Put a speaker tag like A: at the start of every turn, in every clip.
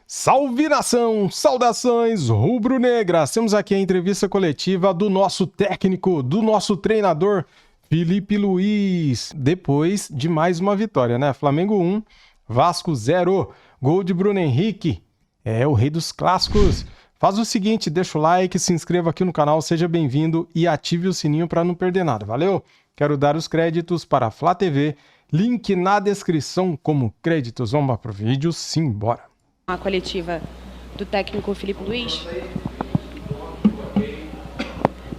A: Salve nação, saudações rubro-negras. Temos aqui a entrevista coletiva do nosso técnico, do nosso treinador, Felipe Luiz. Depois de mais uma vitória, né? Flamengo 1, Vasco 0. Gol de Bruno Henrique. É o rei dos clássicos. Faz o seguinte, deixa o like, se inscreva aqui no canal, seja bem-vindo e ative o sininho para não perder nada, valeu? Quero dar os créditos para a Flá TV, link na descrição como créditos. Vamos para o vídeo, simbora.
B: A coletiva do técnico Felipe Luiz.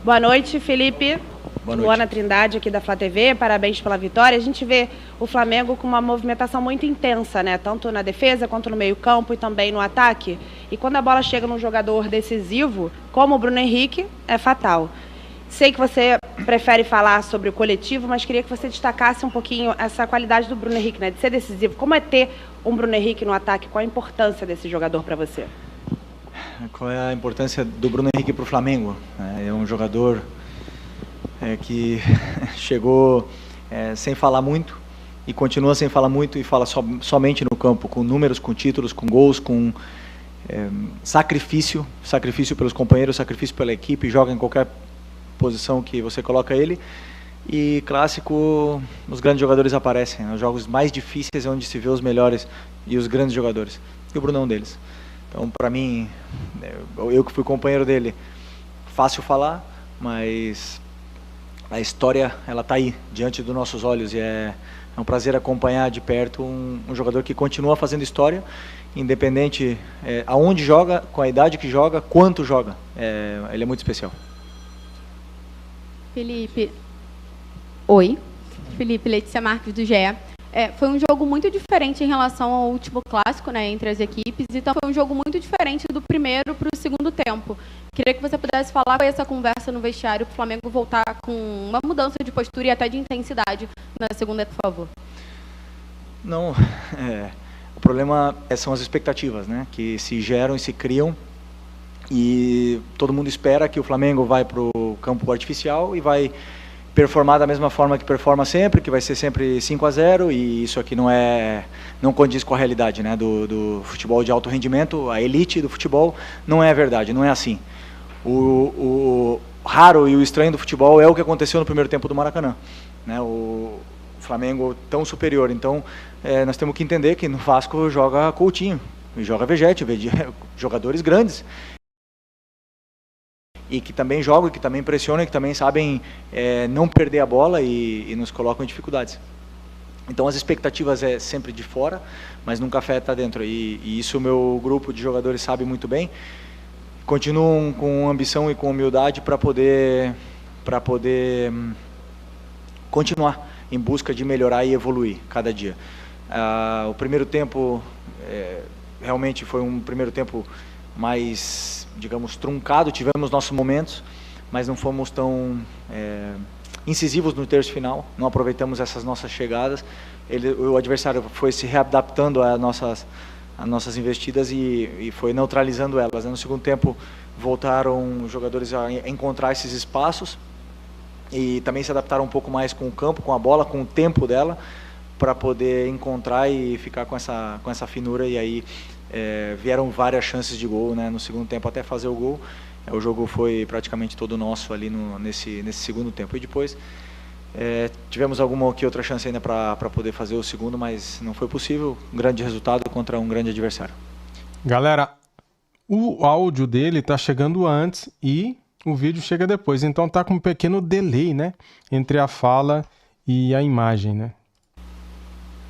B: Boa noite, Felipe.
C: Boa noite.
B: Luana Trindade aqui da Flá TV, parabéns pela vitória. A gente vê o Flamengo com uma movimentação muito intensa, né? Tanto na defesa quanto no meio-campo e também no ataque. E quando a bola chega num jogador decisivo, como o Bruno Henrique, é fatal. Sei que você prefere falar sobre o coletivo, mas queria que você destacasse um pouquinho essa qualidade do Bruno Henrique, né? De ser decisivo. Como é ter um Bruno Henrique no ataque? Qual a importância desse jogador para você?
C: Qual é a importância do Bruno Henrique para o Flamengo? É um jogador que chegou sem falar muito e continua sem falar muito e fala somente no campo, com números, com títulos, com gols, com sacrifício pelos companheiros, sacrifício pela equipe, joga em qualquer posição que você coloca ele. E clássico, os grandes jogadores aparecem, né? Os jogos mais difíceis é onde se vê os melhores e os grandes jogadores. E o Bruno é um deles. Então, para mim, eu que fui companheiro dele, fácil falar, mas a história, ela está aí, diante dos nossos olhos. E é um prazer acompanhar de perto um jogador que continua fazendo história, independente aonde joga, com a idade que joga, quanto joga. Ele é muito especial.
D: Felipe, oi. Felipe, Letícia Marques do GE. Foi um jogo muito diferente em relação ao último clássico, né, entre as equipes. Então foi um jogo muito diferente do primeiro para o segundo tempo. Queria que você pudesse falar com essa conversa no vestiário para o Flamengo voltar com uma mudança de postura e até de intensidade na segunda, por favor.
C: Não, o problema são as expectativas, né, que se geram e se criam. E todo mundo espera que o Flamengo vai para o campo artificial e vai performar da mesma forma que performa sempre, que vai ser sempre 5-0, e isso aqui não condiz com a realidade, né, do futebol de alto rendimento. A elite do futebol não é verdade, não é assim. O raro e o estranho do futebol é o que aconteceu no primeiro tempo do Maracanã, né, o Flamengo tão superior. Então nós temos que entender que no Vasco joga Coutinho, e joga Vegete, jogadores grandes, e que também jogam, que também pressionam, que também sabem não perder a bola e nos colocam em dificuldades. Então as expectativas é sempre de fora, mas nunca afeta dentro. E isso o meu grupo de jogadores sabe muito bem. Continuam com ambição e com humildade para poder continuar em busca de melhorar e evoluir cada dia. O primeiro tempo realmente foi um primeiro tempo mais, digamos, truncado. Tivemos nossos momentos, mas não fomos tão incisivos no terço final, não aproveitamos essas nossas chegadas. O adversário foi se readaptando às nossas investidas e foi neutralizando elas. No segundo tempo voltaram os jogadores a encontrar esses espaços e também se adaptaram um pouco mais com o campo, com a bola, com o tempo dela, para poder encontrar e ficar com essa finura. E aí vieram várias chances de gol, né, no segundo tempo até fazer o gol. O jogo foi praticamente todo nosso ali nesse segundo tempo. E depois tivemos alguma que outra chance ainda para poder fazer o segundo, mas não foi possível. Um grande resultado contra um grande adversário.
A: Galera, o áudio dele tá chegando antes e o vídeo chega depois. Então tá com um pequeno delay, né, entre a fala e a imagem, né?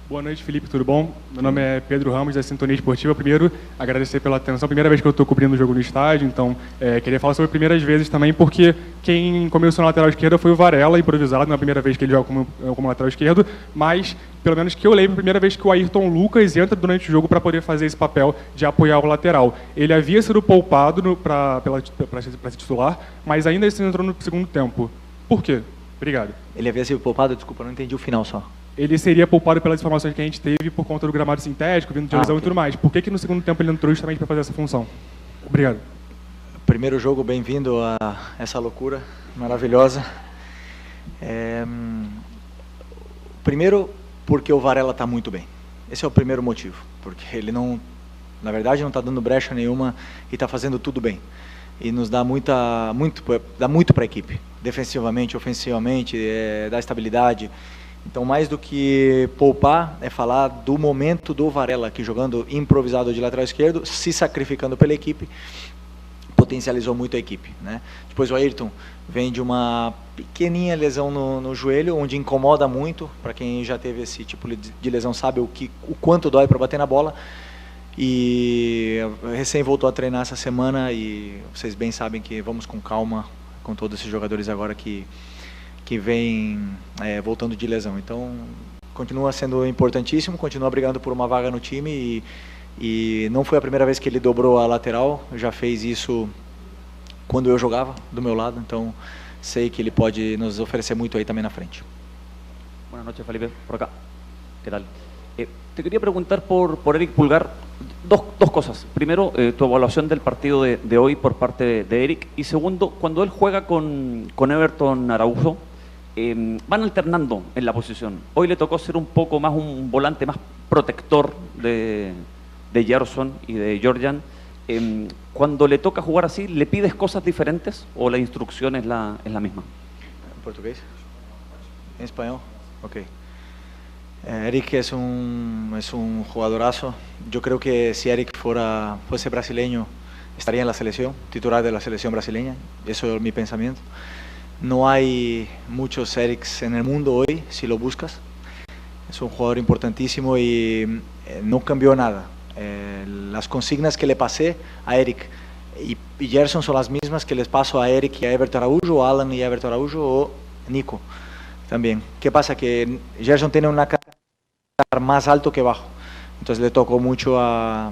E: Boa noite, Felipe, tudo bom? Meu nome é Pedro Ramos, da Sintonia Esportiva. Primeiro, agradecer pela atenção. Primeira vez que eu estou cobrindo o jogo no estádio, então queria falar sobre primeiras vezes também, porque quem começou na lateral esquerda foi o Varela, improvisado, na primeira vez que ele joga como lateral esquerdo, mas, pelo menos que eu lembro, a primeira vez que o Ayrton Lucas entra durante o jogo para poder fazer esse papel de apoiar o lateral. Ele havia sido poupado para ser titular, mas ainda assim entrou no segundo tempo. Por quê? Obrigado.
C: Ele havia sido poupado? Desculpa, não entendi o final só.
E: Ele seria poupado pelas informações que a gente teve por conta do gramado sintético, vindo de lesão e tudo mais. Por que no segundo tempo ele entrou justamente para fazer essa função? Obrigado.
C: Primeiro jogo, bem-vindo a essa loucura maravilhosa. Primeiro, porque o Varela está muito bem. Esse é o primeiro motivo, porque ele não Na verdade, não está dando brecha nenhuma e está fazendo tudo bem. E nos dá muito para a equipe, defensivamente, ofensivamente, dá estabilidade. Então, mais do que poupar, é falar do momento do Varela, aqui jogando improvisado de lateral esquerdo, se sacrificando pela equipe, potencializou muito a equipe, né? Depois o Ayrton vem de uma pequenininha lesão no joelho, onde incomoda muito. Para quem já teve esse tipo de lesão sabe o quanto dói para bater na bola. E recém voltou a treinar essa semana e vocês bem sabem que vamos com calma com todos esses jogadores agora que vem voltando de lesão. Então, continua sendo importantíssimo, continua brigando por uma vaga no time e não foi a primeira vez que ele dobrou a lateral, já fez isso quando eu jogava do meu lado, então sei que ele pode nos oferecer muito aí também na frente.
F: Buenas noches, Felipe, por acá. ¿Qué tal? Te quería preguntar por Eric Pulgar dos cosas. Primero, tu evaluación del partido de hoy por parte de Eric. Y segundo, cuando él juega con Everton Araujo, van alternando en la posición. Hoy le tocó ser un poco más un volante más protector de Gerson y de Georgian. Cuando le toca jugar así, ¿le pides cosas diferentes o la instrucción es la misma?
C: ¿En portugués? ¿En español? Ok. Eric es un jugadorazo. Yo creo que si Eric fuese brasileño, estaría en la selección, titular de la selección brasileña. Eso es mi pensamiento. No hay muchos Erics en el mundo hoy, si lo buscas. Es un jugador importantísimo y no cambió nada. Las consignas que le pasé a Eric y Gerson son las mismas que les paso a Eric y a Everton Araújo, o Alan y a Everton Araújo, o Nico también. ¿Qué pasa? Que Gerson tiene una cara más alto que bajo. Entonces le tocó mucho a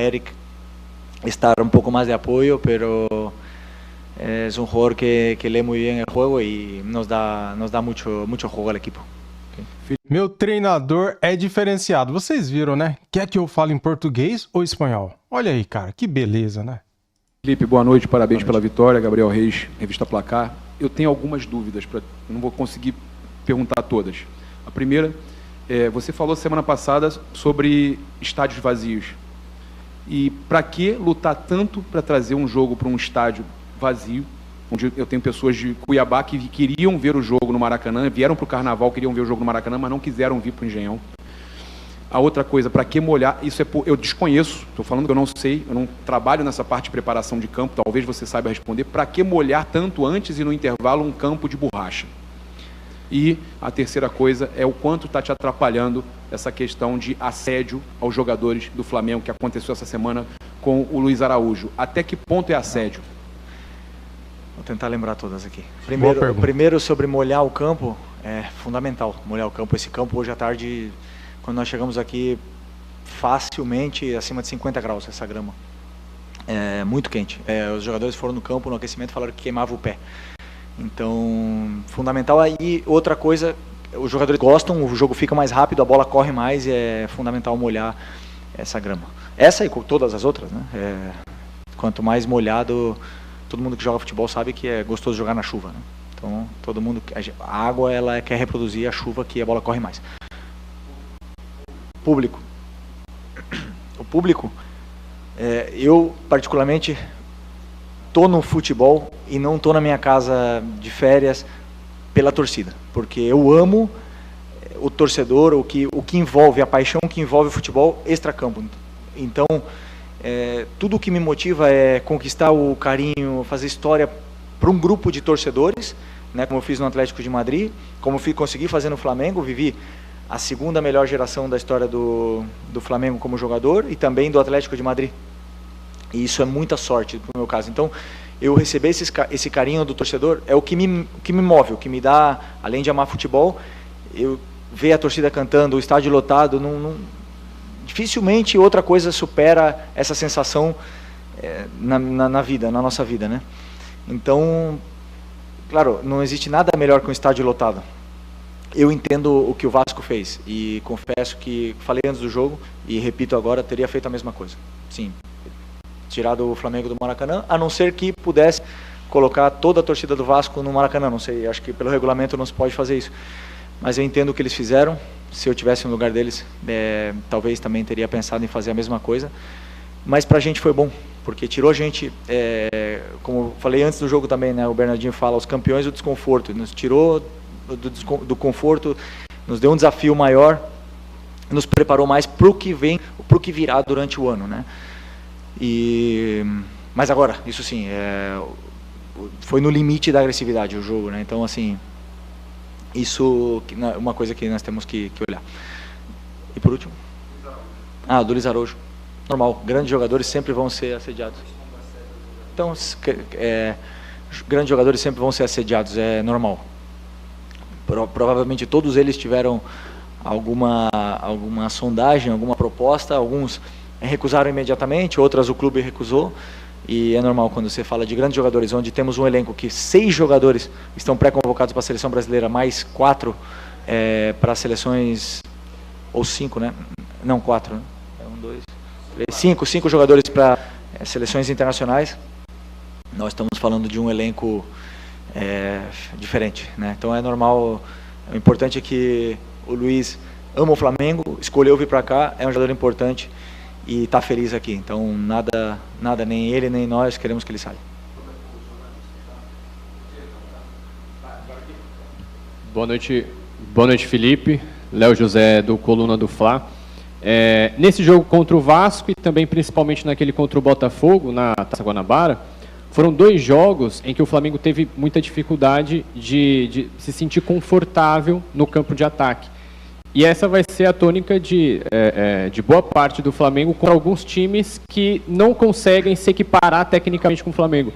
C: Eric estar un poco más de apoyo, pero es un jugador que lee muy bien el juego y nos da mucho juego al equipo.
A: Meu treinador é diferenciado. Vocês viram, né? Quer que eu fale em português ou espanhol? Olha aí, cara, que beleza, né?
G: Felipe, boa noite, parabéns pela vitória. Gabriel Reis, Revista Placar. Eu tenho algumas dúvidas, não vou conseguir perguntar todas. A primeira, você falou semana passada sobre estádios vazios. E para que lutar tanto para trazer um jogo para um estádio vazio, onde eu tenho pessoas de Cuiabá que queriam ver o jogo no Maracanã, vieram para o Carnaval, queriam ver o jogo no Maracanã, mas não quiseram vir para o Engenhão. A outra coisa, para que molhar, isso eu desconheço, estou falando que eu não sei, eu não trabalho nessa parte de preparação de campo, talvez você saiba responder, para que molhar tanto antes e no intervalo um campo de borracha? E a terceira coisa é o quanto está te atrapalhando essa questão de assédio aos jogadores do Flamengo, que aconteceu essa semana com o Luiz Araújo. Até que ponto é assédio?
C: Vou tentar lembrar todas aqui. Primeiro sobre molhar o campo, é fundamental molhar o campo. Esse campo hoje à tarde, quando nós chegamos aqui, facilmente acima de 50 graus essa grama. É muito quente. Os jogadores foram no campo, no aquecimento, falaram que queimava o pé. Então, fundamental. Aí, outra coisa, os jogadores gostam, o jogo fica mais rápido, a bola corre mais e é fundamental molhar essa grama. Essa e todas as outras, né? Quanto mais molhado, todo mundo que joga futebol sabe que é gostoso jogar na chuva, né? Então, todo mundo, a água ela quer reproduzir a chuva, que a bola corre mais. Público. O público, eu particularmente tô no futebol e não tô na minha casa de férias pela torcida, porque eu amo o torcedor, o que envolve, a paixão que envolve o futebol extracampo. Então, tudo o que me motiva é conquistar o carinho, fazer história para um grupo de torcedores, né, como eu fiz no Atlético de Madrid, como eu consegui fazer no Flamengo, vivi a segunda melhor geração da história do Flamengo como jogador e também do Atlético de Madrid. E isso é muita sorte no meu caso. Então, eu receber esse carinho do torcedor é o que me move, o que me dá, além de amar futebol, eu ver a torcida cantando, o estádio lotado, dificilmente outra coisa supera essa sensação na vida, na nossa vida, né? Então, claro, não existe nada melhor que um estádio lotado. Eu entendo o que o Vasco fez e confesso que falei antes do jogo e repito agora, teria feito a mesma coisa. Sim, tirado o Flamengo do Maracanã, a não ser que pudesse colocar toda a torcida do Vasco no Maracanã, não sei, acho que pelo regulamento não se pode fazer isso. Mas eu entendo o que eles fizeram, se eu tivesse no lugar deles, talvez também teria pensado em fazer a mesma coisa. mas para a gente foi bom, porque tirou a gente, como eu falei antes do jogo também, né, o Bernardinho fala, os campeões do desconforto, nos tirou do conforto, nos deu um desafio maior, nos preparou mais para o que vem, para o que virá durante o ano, né? Mas agora, isso sim, foi no limite da agressividade o jogo, né? Então, assim, isso é uma coisa que nós temos que olhar. E por último? Do Luiz Araújo. Normal, grandes jogadores sempre vão ser assediados. Então, grandes jogadores sempre vão ser assediados, é normal. Provavelmente todos eles tiveram alguma sondagem, alguma proposta, alguns recusaram imediatamente, outras o clube recusou, e é normal quando você fala de grandes jogadores, onde temos um elenco que 6 jogadores estão pré-convocados para a seleção brasileira, mais 4 para as seleções, ou 5, né? Não, 4, né? 1, 2, 3, 5 jogadores para seleções internacionais. Nós estamos falando de um elenco diferente, né? Então é normal, o importante é que o Luiz ama o Flamengo, escolheu vir para cá, é um jogador importante e está feliz aqui. Então nada, nem ele nem nós queremos que ele saia.
H: Boa noite, Felipe. Léo José do Coluna do Fla. Nesse jogo contra o Vasco e também principalmente naquele contra o Botafogo, na Taça Guanabara, foram 2 jogos em que o Flamengo teve muita dificuldade de se sentir confortável no campo de ataque. E essa vai ser a tônica de boa parte do Flamengo contra alguns times que não conseguem se equiparar tecnicamente com o Flamengo.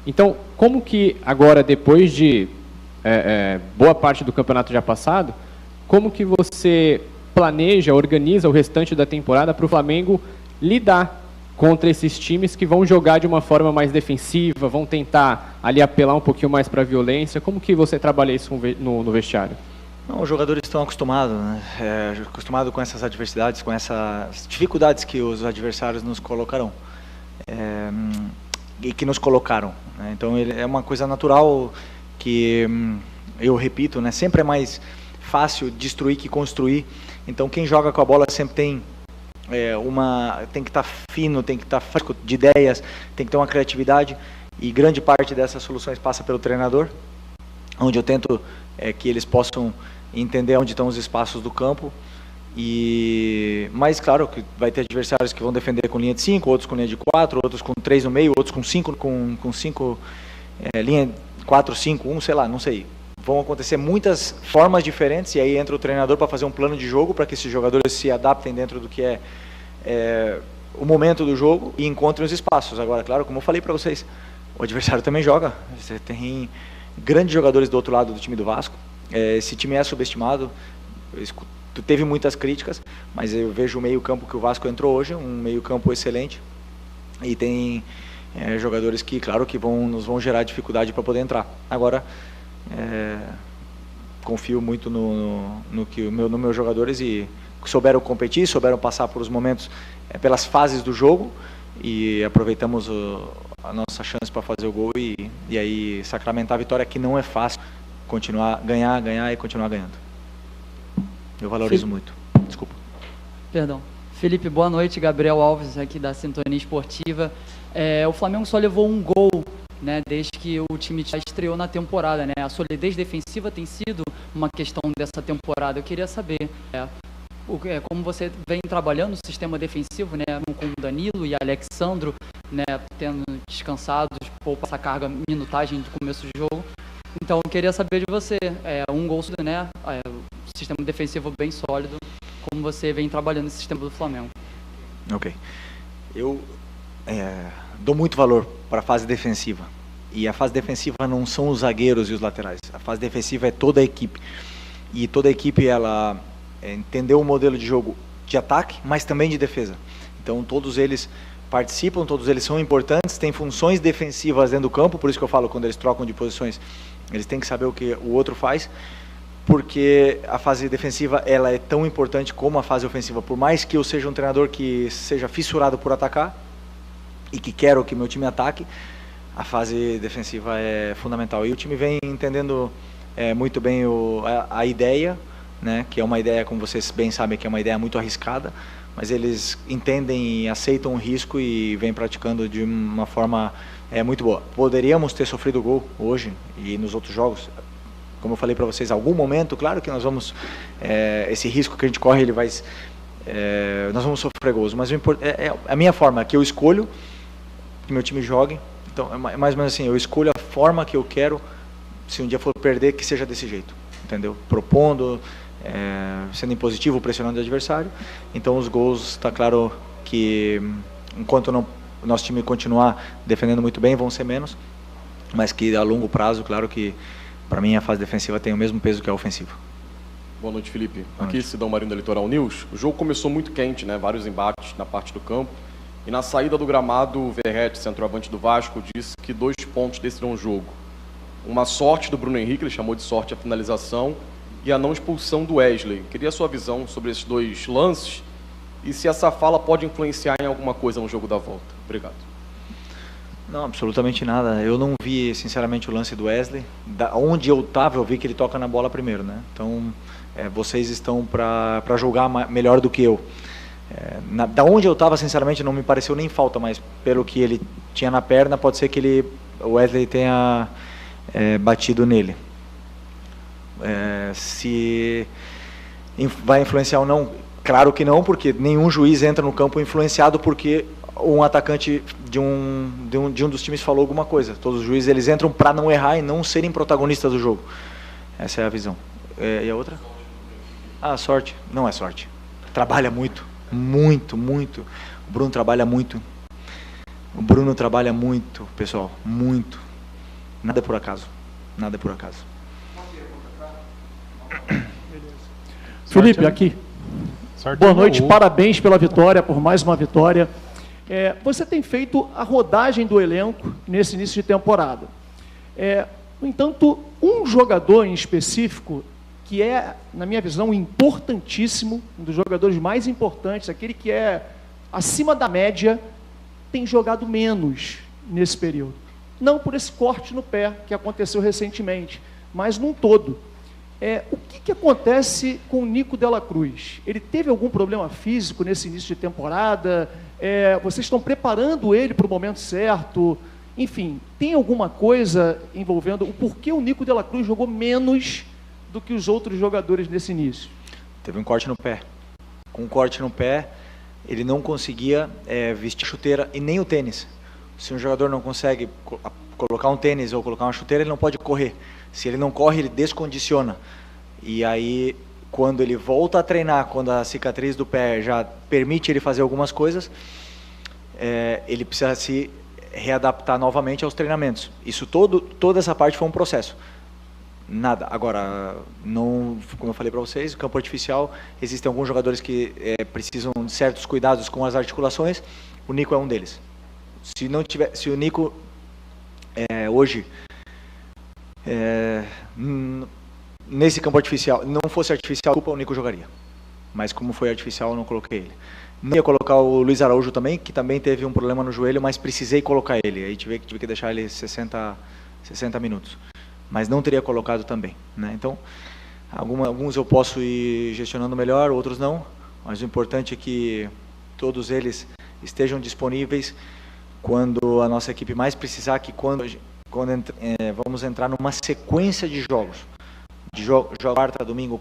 H: Então, como que agora, depois de boa parte do campeonato já passado, como que você planeja, organiza o restante da temporada para o Flamengo lidar contra esses times que vão jogar de uma forma mais defensiva, vão tentar ali apelar um pouquinho mais para a violência? Como que você trabalha isso no vestiário?
C: Não, os jogadores estão acostumados, né? Acostumados com essas adversidades, com essas dificuldades que os adversários nos colocarão e que nos colocaram, né? Então é uma coisa natural que eu repito, né? Sempre é mais fácil destruir que construir. Então quem joga com a bola sempre tem tem que estar fino, tem que estar fresco de ideias, tem que ter uma criatividade, e grande parte dessas soluções passa pelo treinador, onde eu tento que eles possam entender onde estão os espaços do campo. Mas claro que vai ter adversários que vão defender com linha de 5, outros com linha de 4, outros com 3 no meio, outros com 5, linha 4, 5, 1, sei lá, não sei. Vão acontecer muitas formas diferentes, e aí entra o treinador para fazer um plano de jogo para que esses jogadores se adaptem dentro do que o momento do jogo e encontrem os espaços. Agora, claro, como eu falei para vocês, o adversário também joga. Você tem grandes jogadores do outro lado do time do Vasco. Esse time é subestimado, teve muitas críticas, mas eu vejo o meio-campo que o Vasco entrou hoje, um meio-campo excelente, e tem jogadores que, claro, que nos vão gerar dificuldade para poder entrar. Agora, confio muito nos meus jogadores, e souberam competir, souberam passar por os momentos, pelas fases do jogo, e aproveitamos a nossa chance para fazer o gol e aí sacramentar a vitória, que não é fácil, ganhar e continuar ganhando. Eu valorizo muito. Desculpa.
I: Perdão. Felipe, boa noite. Gabriel Alves aqui da Sintonia Esportiva. O Flamengo só levou um gol, né, desde que o time já estreou na temporada, né? A solidez defensiva tem sido uma questão dessa temporada. Eu queria saber como você vem trabalhando o sistema defensivo, né, com o Danilo e Alexandro, né, tendo descansados, poupa essa carga, minutagem do começo do jogo. Então, eu queria saber de você, um gol, né, sistema defensivo bem sólido, como você vem trabalhando esse sistema do Flamengo.
C: Ok. Eu dou muito valor para a fase defensiva. E a fase defensiva não são os zagueiros e os laterais. A fase defensiva é toda a equipe. E toda a equipe, ela entendeu o modelo de jogo de ataque, mas também de defesa. Então, todos eles participam, todos eles são importantes, têm funções defensivas dentro do campo, por isso que eu falo, quando eles trocam de posições, eles têm que saber o que o outro faz, porque a fase defensiva, ela é tão importante como a fase ofensiva. Por mais que eu seja um treinador que seja fissurado por atacar e que quero que meu time ataque, a fase defensiva é fundamental. E o time vem entendendo muito bem a ideia, né, que é uma ideia, como vocês bem sabem, que é uma ideia muito arriscada, mas eles entendem e aceitam o risco e vêm praticando de uma forma muito boa. Poderíamos ter sofrido gol hoje e nos outros jogos, como eu falei para vocês, algum momento, claro que nós vamos, esse risco que a gente corre, ele vai, nós vamos sofrer gols, mas a minha forma, que eu escolho que meu time jogue, então é mais ou menos assim, eu escolho a forma que eu quero, se um dia for perder, que seja desse jeito, entendeu? Propondo, sendo impositivo, pressionando o adversário. Então os gols, está claro que enquanto o nosso time continuar defendendo muito bem, vão ser menos, mas que a longo prazo, claro que para mim a fase defensiva tem o mesmo peso que a ofensiva.
J: Boa noite, Felipe. Aqui Sidão Marinho da Litoral News. O jogo começou muito quente, né? Vários embates na parte do campo. E na saída do gramado, o Verratti, centroavante do Vasco, disse que 2 pontos decidirão o jogo. Uma sorte do Bruno Henrique, ele chamou de sorte a finalização, e a não expulsão do Wesley. Queria a sua visão sobre esses 2 lances e se essa fala pode influenciar em alguma coisa no jogo da volta. Obrigado.
C: Não, absolutamente nada. Eu não vi, sinceramente, o lance do Wesley. Onde eu estava, eu vi que ele toca na bola primeiro, né? Então, vocês estão para julgar melhor do que eu. Da onde eu estava, sinceramente, não me pareceu nem falta, mas pelo que ele tinha na perna, pode ser que o Wesley tenha batido nele. Se vai influenciar ou não, claro que não, porque nenhum juiz entra no campo influenciado porque um atacante de um dos times falou alguma coisa. Todos os juízes eles entram para não errar e não serem protagonistas do jogo. Essa é a visão. E a outra? Sorte. Não é sorte. Trabalha muito, muito, muito. O Bruno trabalha muito. O Bruno trabalha muito, pessoal, muito. Nada é por acaso. Nada é por acaso.
K: Felipe, aqui. Boa noite, parabéns pela vitória, por mais uma vitória. Você tem feito a rodagem do elenco nesse início de temporada. No entanto, um jogador em específico, que é, na minha visão, importantíssimo, um dos jogadores mais importantes, aquele que é acima da média, tem jogado menos nesse período. Não por esse corte no pé que aconteceu recentemente, mas num todo. O que acontece com o Nico Dela Cruz? Ele teve algum problema físico nesse início de temporada? Vocês estão preparando ele para o momento certo? Enfim, tem alguma coisa envolvendo o porquê o Nico Dela Cruz jogou menos do que os outros jogadores nesse início?
C: Teve um corte no pé. Com um corte no pé, ele não conseguia vestir chuteira e nem o tênis. Se um jogador não consegue colocar um tênis ou colocar uma chuteira, ele não pode correr. Se ele não corre, ele descondiciona. E aí, quando ele volta a treinar, quando a cicatriz do pé já permite ele fazer algumas coisas, ele precisa se readaptar novamente aos treinamentos. Isso toda essa parte foi um processo. Nada. Agora, não, como eu falei para vocês, o campo artificial, existem alguns jogadores que precisam de certos cuidados com as articulações. O Nico é um deles. Se o Nico hoje nesse campo artificial não fosse artificial, o Nico jogaria, mas como foi artificial eu não coloquei ele. Não ia colocar o Luiz Araújo também, que também teve um problema no joelho, mas precisei colocar ele, aí tive que deixar ele 60 minutos, mas não teria colocado também, né? Então alguns eu posso ir gestionando melhor, outros não, mas o importante é que todos eles estejam disponíveis quando a nossa equipe mais precisar, que quando vamos entrar numa sequência de jogos, quarta, domingo.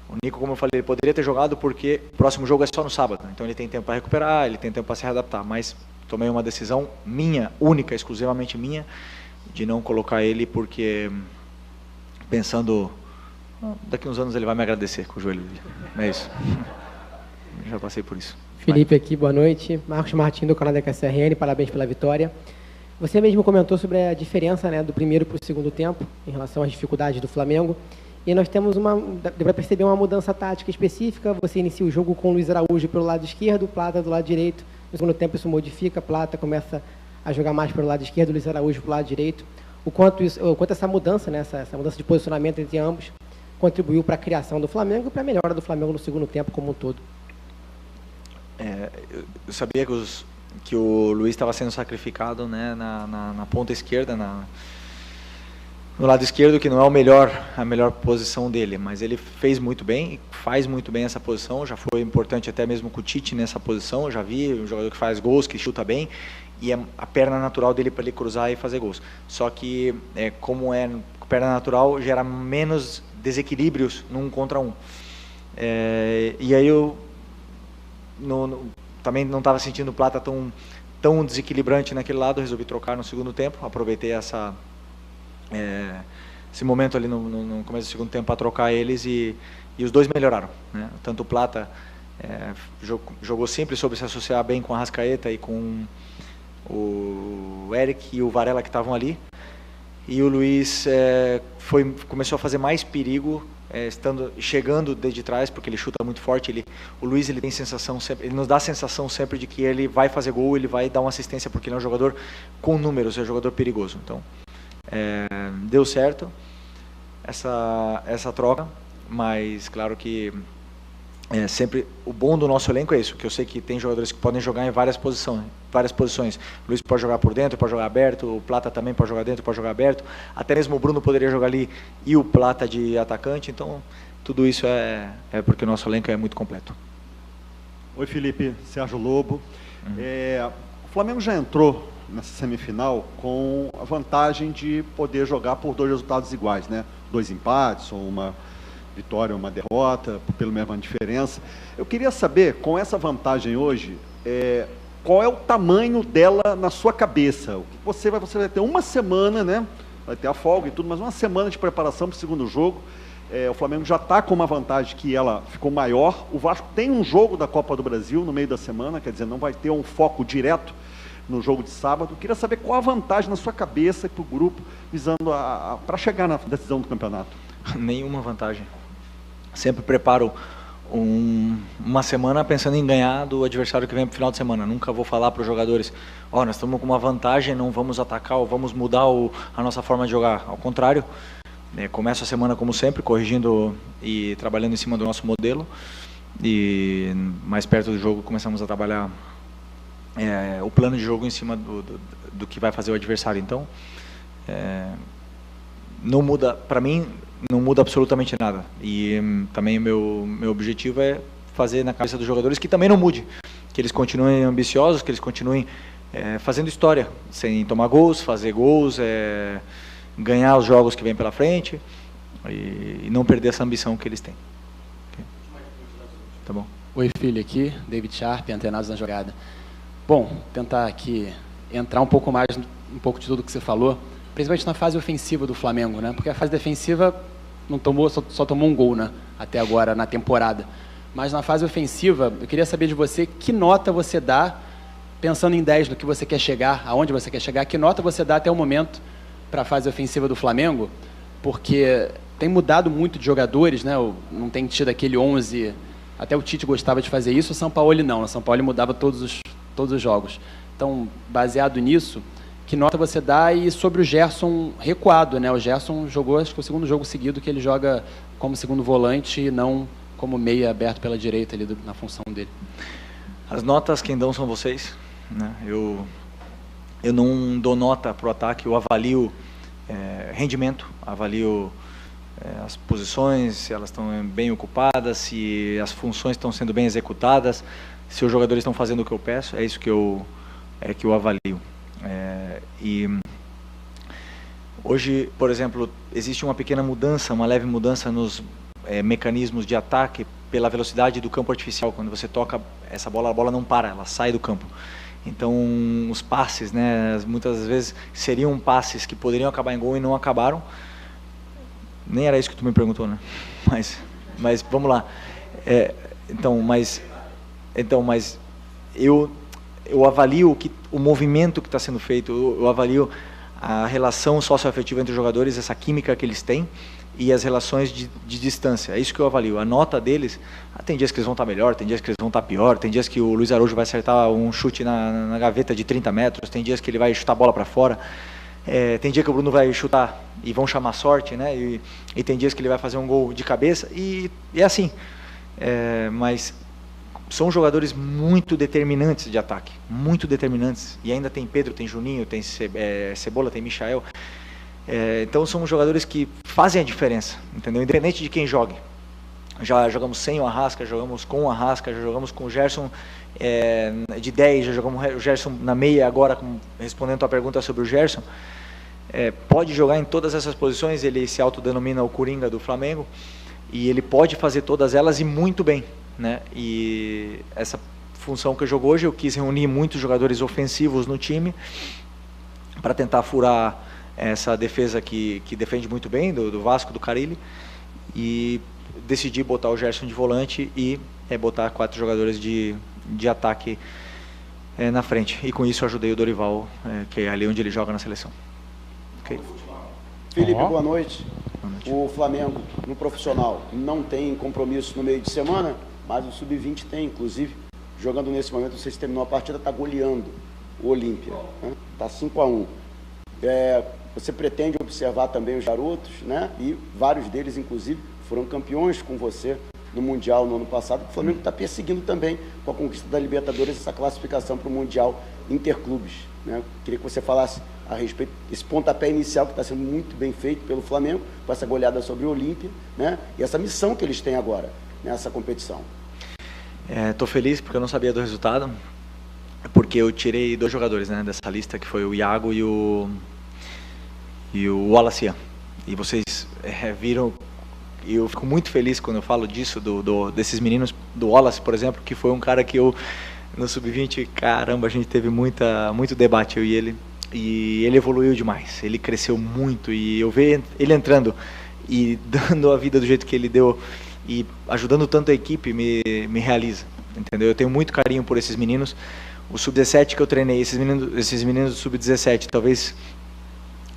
C: O Nico, como eu falei, ele poderia ter jogado porque o próximo jogo é só no sábado, então ele tem tempo para recuperar, ele tem tempo para se readaptar, mas tomei uma decisão minha, única, exclusivamente minha, de não colocar ele porque pensando, daqui uns anos ele vai me agradecer com o joelho dele, é isso. Já passei por isso.
L: Felipe aqui, boa noite. Marcos Martins do canal da KCRN, parabéns pela vitória. Você mesmo comentou sobre a diferença, né, do primeiro para o segundo tempo, em relação às dificuldades do Flamengo. E nós temos deu para perceber uma mudança tática específica. Você inicia o jogo com o Luiz Araújo pelo lado esquerdo, Plata do lado direito. No segundo tempo isso modifica, Plata começa a jogar mais pelo lado esquerdo, Luiz Araújo pelo lado direito. O quanto essa mudança, né, essa mudança de posicionamento entre ambos, contribuiu para a criação do Flamengo e para a melhora do Flamengo no segundo tempo como um todo.
C: Eu sabia que o Luiz estava sendo sacrificado, né, na ponta esquerda, no lado esquerdo, que não é a melhor posição dele, mas ele fez muito bem, faz muito bem essa posição, já foi importante até mesmo com o Tite nessa posição, já vi um jogador que faz gols, que chuta bem, e é a perna natural dele para ele cruzar e fazer gols. Só que, como é perna natural, gera menos desequilíbrios num contra um. E aí eu também não estava sentindo o Plata tão desequilibrante naquele lado, resolvi trocar no segundo tempo, aproveitei esse momento ali no começo do segundo tempo para trocar eles e os dois melhoraram, né? Tanto o Plata jogou simples, soube se associar bem com a Arrascaeta e com o Eric e o Varela que estavam ali, e o Luiz começou a fazer mais perigo, chegando desde trás, porque ele chuta muito forte. O Luiz tem sensação sempre, ele nos dá a sensação sempre de que ele vai fazer gol, ele vai dar uma assistência, porque ele é um jogador com números, é um jogador perigoso. Então deu certo essa troca, mas claro que sempre o bom do nosso elenco é isso, que eu sei que tem jogadores que podem jogar em várias posições. O Luiz pode jogar por dentro, pode jogar aberto, o Plata também pode jogar dentro, pode jogar aberto, até mesmo o Bruno poderia jogar ali e o Plata de atacante. Então tudo isso é porque o nosso elenco é muito completo.
M: Oi, Felipe, Sérgio Lobo. O Flamengo já entrou nessa semifinal com a vantagem de poder jogar por 2 resultados iguais, né? 2 empates ou uma vitória ou uma derrota, pela mesma diferença. Eu queria saber, com essa vantagem hoje, qual é o tamanho dela na sua cabeça? Você vai ter uma semana, né? Vai ter a folga e tudo, mas uma semana de preparação para o segundo jogo. O Flamengo já está com uma vantagem que ela ficou maior. O Vasco tem um jogo da Copa do Brasil no meio da semana, quer dizer, não vai ter um foco direto no jogo de sábado. Eu queria saber qual a vantagem na sua cabeça para o grupo, visando para chegar na decisão do campeonato.
C: Nenhuma vantagem. Sempre preparo uma semana pensando em ganhar do adversário que vem para o final de semana. Nunca vou falar para os jogadores, nós estamos com uma vantagem, não vamos atacar ou vamos mudar a nossa forma de jogar. Ao contrário, começo a semana como sempre, corrigindo e trabalhando em cima do nosso modelo, e mais perto do jogo começamos a trabalhar o plano de jogo em cima do que vai fazer o adversário. Então, não muda, para mim, não muda absolutamente nada. E também meu objetivo é fazer na cabeça dos jogadores que também não mude, que eles continuem ambiciosos, que eles continuem fazendo história, sem tomar gols, fazer gols, ganhar os jogos que vêm pela frente e não perder essa ambição que eles têm. Okay. Tá bom.
N: Oi, filho, aqui, David Sharp, Antenados na Jogada. Bom, tentar aqui entrar um pouco de tudo que você falou, principalmente na fase ofensiva do Flamengo, né? Porque a fase defensiva não tomou, só tomou um gol, né? Até agora na temporada. Mas na fase ofensiva, eu queria saber de você que nota você dá, pensando em 10 no que você quer chegar, aonde você quer chegar, que nota você dá até o momento para a fase ofensiva do Flamengo, porque tem mudado muito de jogadores, né? Não tem tido aquele 11, até o Tite gostava de fazer isso, o Sampaoli não, o Sampaoli mudava todos os jogos. Então, baseado nisso, que nota você dá? E sobre o Gerson recuado, né? O Gerson jogou, acho que o segundo jogo seguido que ele joga como segundo volante e não como meia aberto pela direita ali na função dele.
C: As notas quem dão são vocês, né? Eu não dou nota para o ataque, eu avalio rendimento, avalio as posições, se elas estão bem ocupadas, se as funções estão sendo bem executadas, se os jogadores estão fazendo o que eu peço, é isso que eu avalio. E hoje, por exemplo, existe uma pequena mudança, uma leve mudança nos mecanismos de ataque pela velocidade do campo artificial. Quando você toca essa bola, a bola não para, ela sai do campo. Então, os passes, né, muitas vezes seriam passes que poderiam acabar em gol e não acabaram. Nem era isso que tu me perguntou, né? Mas vamos lá. Mas eu avalio o movimento que está sendo feito, eu avalio a relação socioafetiva entre os jogadores, essa química que eles têm e as relações de distância. É isso que eu avalio. A nota deles, tem dias que eles vão estar melhor, tem dias que eles vão estar pior, tem dias que o Luiz Araújo vai acertar um chute na gaveta de 30 metros, tem dias que ele vai chutar a bola para fora, tem dia que o Bruno vai chutar e vão chamar sorte, né? E tem dias que ele vai fazer um gol de cabeça e é assim. Mas são jogadores muito determinantes de ataque, muito determinantes. E ainda tem Pedro, tem Juninho, tem Cebola, tem Michael. Então são jogadores que fazem a diferença, entendeu? Independente de quem jogue. Já jogamos sem o Arrasca, jogamos com o Arrasca, já jogamos com o Gerson de 10, já jogamos o Gerson na meia agora, respondendo a tua pergunta sobre o Gerson. Pode jogar em todas essas posições, ele se autodenomina o Coringa do Flamengo, e ele pode fazer todas elas e muito bem, né? E essa função que eu jogo hoje, eu quis reunir muitos jogadores ofensivos no time para tentar furar essa defesa que defende muito bem, do Vasco, do Carille, e decidi botar o Gerson de volante e botar 4 jogadores de ataque na frente. E com isso eu ajudei o Dorival, que é ali onde ele joga na seleção. Okay.
O: Felipe, boa noite. O Flamengo, no profissional, não tem compromisso no meio de semana, mas o Sub-20 tem, inclusive, jogando nesse momento, não sei se terminou a partida, está goleando o Olímpia. Está 5-1. Você pretende observar também os garotos, né? E vários deles, inclusive, foram campeões com você no Mundial no ano passado. O Flamengo está perseguindo também, com a conquista da Libertadores, essa classificação para o Mundial Interclubes, né? Queria que você falasse a respeito desse pontapé inicial que está sendo muito bem feito pelo Flamengo, com essa goleada sobre o Olímpia, né? E essa missão que eles têm agora nessa competição.
C: Estou feliz porque eu não sabia do resultado, porque eu tirei 2 jogadores, né, dessa lista, que foi o Iago e o Wallace. E vocês viram, e eu fico muito feliz quando eu falo disso, desses meninos, do Wallace, por exemplo, que foi um cara que eu, no Sub-20, caramba, a gente teve muito debate, eu e ele. E ele evoluiu demais, ele cresceu muito, e eu ver ele entrando e dando a vida do jeito que ele deu e ajudando tanto a equipe me realiza, entendeu? Eu tenho muito carinho por esses meninos. O Sub-17 que eu treinei, esses meninos do Sub-17, talvez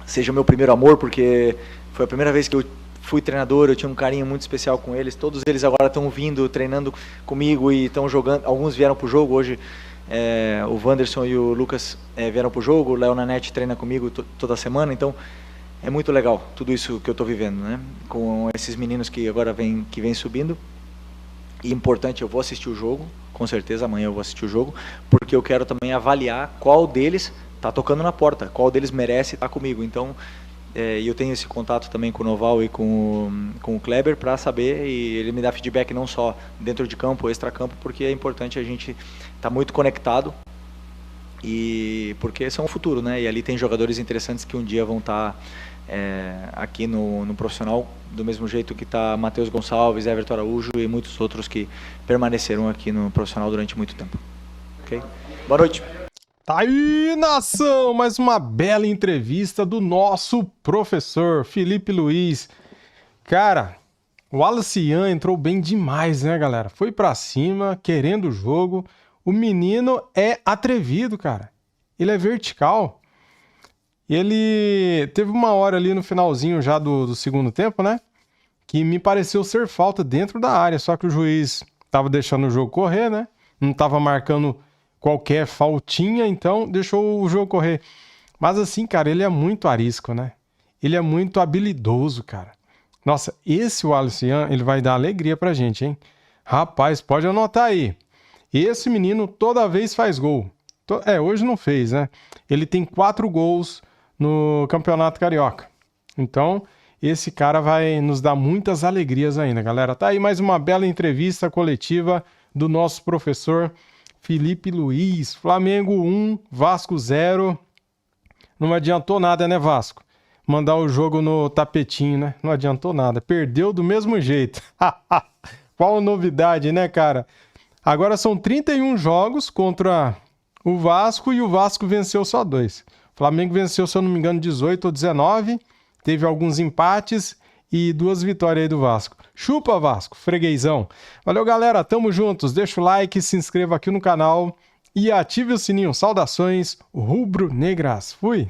C: seja o meu primeiro amor, porque foi a primeira vez que eu fui treinador, eu tinha um carinho muito especial com eles. Todos eles agora estão vindo, treinando comigo e estão jogando. Alguns vieram para o jogo hoje. O Wanderson e o Lucas vieram para o jogo, o Léo Nanete treina comigo toda semana, então é muito legal tudo isso que eu estou vivendo, né? Com esses meninos que agora vêm subindo. E importante, eu vou assistir o jogo, com certeza amanhã eu vou assistir o jogo, porque eu quero também avaliar qual deles está tocando na porta, qual deles merece estar comigo. Então eu tenho esse contato também com o Noval e com o Kleber para saber, e ele me dá feedback não só dentro de campo, extra-campo, porque é importante a gente estar muito conectado, e porque são o futuro, né? E ali tem jogadores interessantes que um dia vão estar aqui no profissional, do mesmo jeito que está Matheus Gonçalves, Everton Araújo e muitos outros que permaneceram aqui no profissional durante muito tempo. Ok? Boa noite.
A: Tá aí, nação! Mais uma bela entrevista do nosso professor Felipe Luiz. Cara, o Wallace Ian entrou bem demais, né, galera? Foi pra cima, querendo o jogo. O menino é atrevido, cara. Ele é vertical. Ele teve uma hora ali no finalzinho já do segundo tempo, né? Que me pareceu ser falta dentro da área. Só que o juiz tava deixando o jogo correr, né? Não tava marcando qualquer faltinha, então deixou o jogo correr. Mas assim, cara, ele é muito arisco, né? Ele é muito habilidoso, cara. Nossa, esse Wallace Ian, ele vai dar alegria pra gente, hein? Rapaz, pode anotar aí. Esse menino toda vez faz gol. Hoje não fez, né? Ele tem 4 gols no Campeonato Carioca. Então, esse cara vai nos dar muitas alegrias ainda, galera. Tá aí mais uma bela entrevista coletiva do nosso professor Felipe Luiz. Flamengo 1, Vasco 0. Não adiantou nada, né, Vasco? Mandar o jogo no tapetinho, né? Não adiantou nada. Perdeu do mesmo jeito. Qual novidade, né, cara? Agora são 31 jogos contra o Vasco e o Vasco venceu só 2. O Flamengo venceu, se eu não me engano, 18 ou 19. Teve alguns empates e 2 vitórias aí do Vasco. Chupa, Vasco, freguesão. Valeu, galera, tamo juntos. Deixa o like, se inscreva aqui no canal e ative o sininho. Saudações rubro-negras. Fui!